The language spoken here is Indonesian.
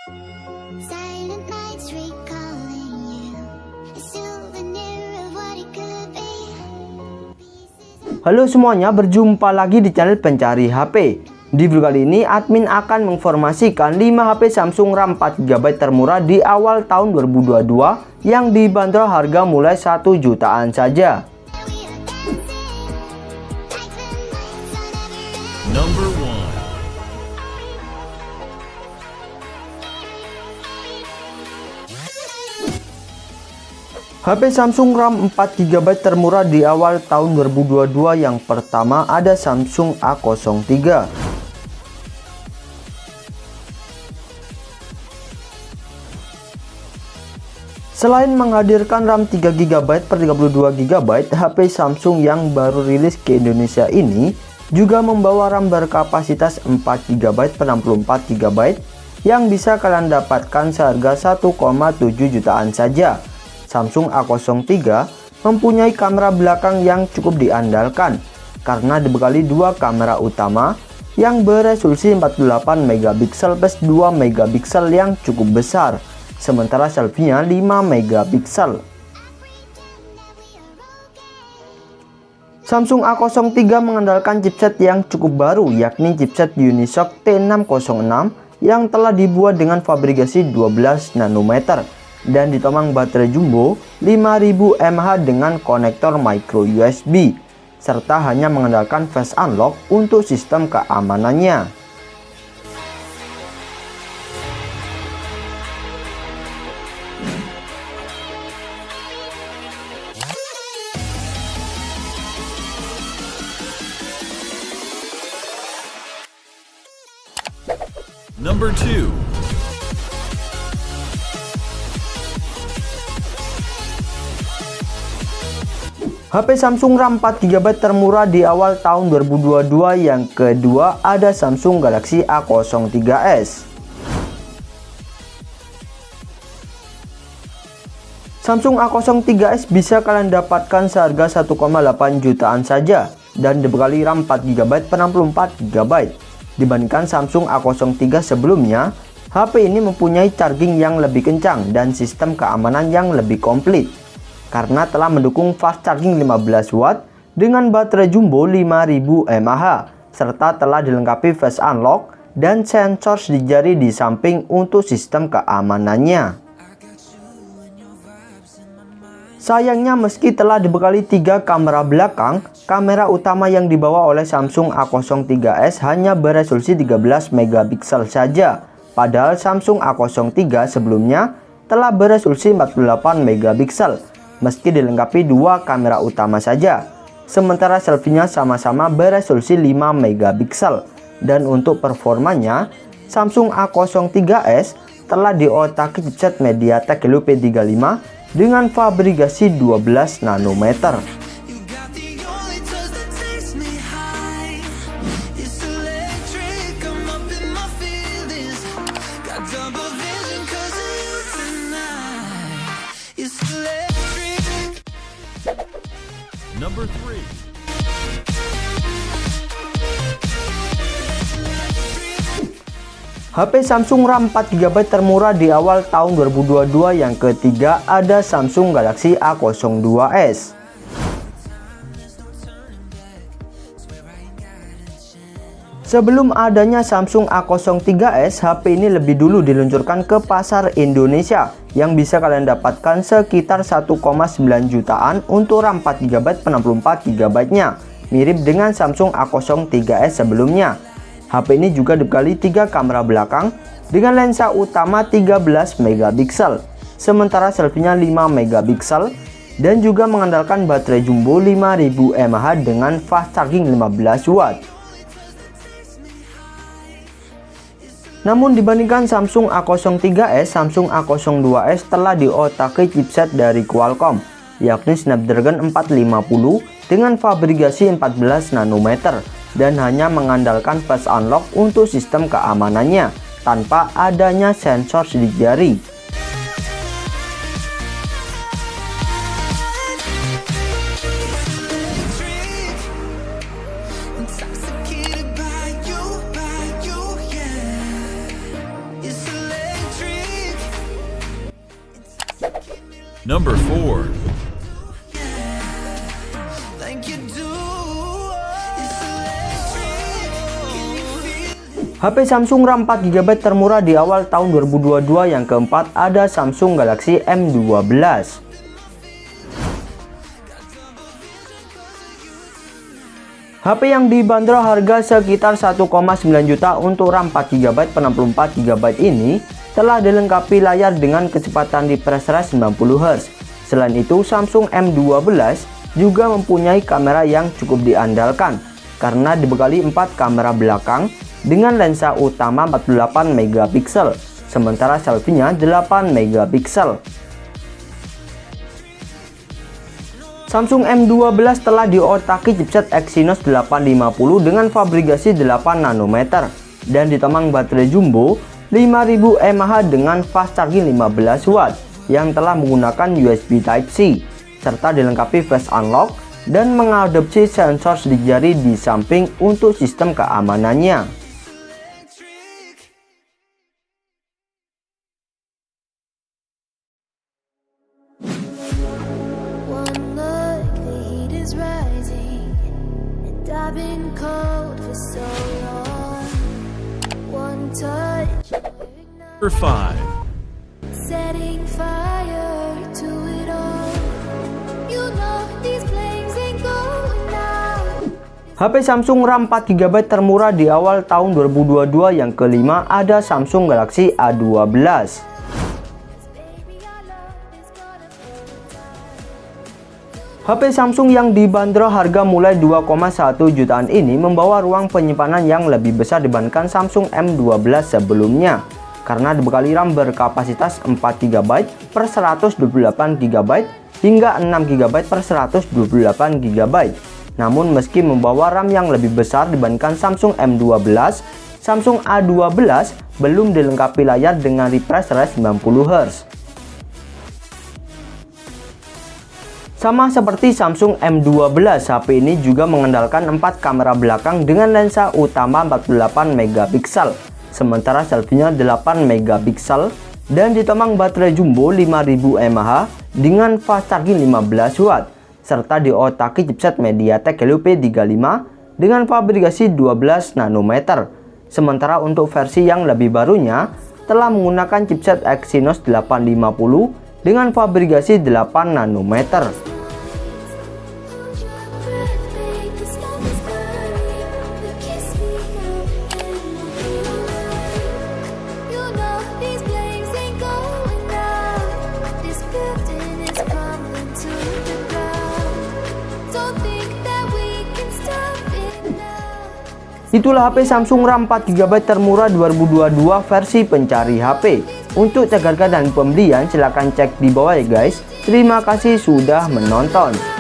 Silent nights recalling you, a souvenir of what it could be. Halo semuanya, berjumpa lagi di channel Pencari HP. Di video kali ini, admin akan menginformasikan 5 HP Samsung RAM 4GB termurah di awal tahun 2022 yang dibanderol harga mulai 1 jutaan saja. Number 1. HP Samsung RAM 4GB termurah di awal tahun 2022 yang pertama ada Samsung A03. Selain menghadirkan RAM 3GB per 32GB, HP Samsung yang baru rilis ke Indonesia ini juga membawa RAM berkapasitas 4GB per 64GB yang bisa kalian dapatkan seharga 1,7 jutaan saja. Samsung A03 mempunyai kamera belakang yang cukup diandalkan karena dibekali dua kamera utama yang beresolusi 48MP plus 2MP yang cukup besar, sementara selfie-nya 5MP. Samsung A03 mengandalkan chipset yang cukup baru, yakni chipset Unisoc T606 yang telah dibuat dengan fabrikasi 12 nanometer dan ditomang baterai jumbo 5000 mAh dengan konektor micro USB, serta hanya mengandalkan Face Unlock untuk sistem keamanannya. Number 2. HP Samsung RAM 4GB termurah di awal tahun 2022 yang kedua ada Samsung Galaxy A03s. Samsung A03s bisa kalian dapatkan seharga 1,8 jutaan saja dan dibekali RAM 4GB per 64GB. Dibandingkan Samsung A03 sebelumnya, HP ini mempunyai charging yang lebih kencang dan sistem keamanan yang lebih komplit karena telah mendukung fast charging 15W dengan baterai jumbo 5000 mAh serta telah dilengkapi Face Unlock dan sensor di jari di samping untuk sistem keamanannya. Sayangnya meski telah dibekali 3 kamera belakang, kamera utama yang dibawa oleh Samsung A03s hanya beresolusi 13MP saja, padahal Samsung A03 sebelumnya telah beresolusi 48MP meski dilengkapi 2 kamera utama saja, sementara selfie-nya sama-sama beresolusi 5MP. Dan untuk performanya, Samsung A03s telah diotaki chipset MediaTek Helio P35 dengan fabrikasi 12 nanometer. Number 3. HP Samsung RAM 4GB termurah di awal tahun 2022 yang ketiga ada Samsung Galaxy A02s. Sebelum adanya Samsung A03s, HP ini lebih dulu diluncurkan ke pasar Indonesia yang bisa kalian dapatkan sekitar 1,9 jutaan untuk RAM 4GB per 64GB-nya, mirip dengan Samsung A03s sebelumnya. HP ini juga dibekali 3 kamera belakang dengan lensa utama 13MP, sementara selfie-nya 5MP dan juga mengandalkan baterai jumbo 5000 mAh dengan fast charging 15W. Namun dibandingkan Samsung A03s, Samsung A02s telah diotaki chipset dari Qualcomm, yakni Snapdragon 450 dengan fabrikasi 14 nanometer dan hanya mengandalkan Face Unlock untuk sistem keamanannya tanpa adanya sensor sidik jari. Number 4. HP Samsung RAM 4GB termurah di awal tahun 2022 yang keempat ada Samsung Galaxy M12. HP yang dibanderol harga sekitar 1,9 juta untuk RAM 4GB 64GB ini telah dilengkapi layar dengan kecepatan refresh rate 90Hz. Selain itu, Samsung M12 juga mempunyai kamera yang cukup diandalkan karena dibekali 4 kamera belakang dengan lensa utama 48MP, sementara selfie-nya 8MP. Samsung M12 telah diotaki chipset Exynos 850 dengan fabrikasi 8nm dan ditemang baterai jumbo 5000 mAh dengan fast charging 15W yang telah menggunakan USB Type-C serta dilengkapi face unlock dan mengadopsi sensor sidik jari di samping untuk sistem keamanannya. I've been cold for so long. One touch, Number 5. setting fire to it all. You know these flames ain't going out. HP Samsung RAM 4GB termurah di awal tahun 2022 yang kelima ada Samsung Galaxy A12. HP Samsung yang dibanderol harga mulai 2,1 jutaan ini membawa ruang penyimpanan yang lebih besar dibandingkan Samsung M12 sebelumnya karena dibekali RAM berkapasitas 4GB per 128GB hingga 6GB per 128GB. Namun meski membawa RAM yang lebih besar dibandingkan Samsung M12, Samsung A12 belum dilengkapi layar dengan refresh rate 90Hz. Sama seperti Samsung M12, HP ini juga mengandalkan 4 kamera belakang dengan lensa utama 48MP, sementara selfie-nya 8MP dan ditemang baterai jumbo 5000 mAh dengan fast charging 15W serta diotaki chipset MediaTek Helio P35 dengan fabrikasi 12nm. Sementara untuk versi yang lebih barunya telah menggunakan chipset Exynos 850 dengan fabrikasi 8nm. Itulah HP Samsung RAM 4GB termurah 2022 versi pencari HP. Untuk cek harga dan pembelian silahkan cek di bawah ya guys. Terima kasih sudah menonton.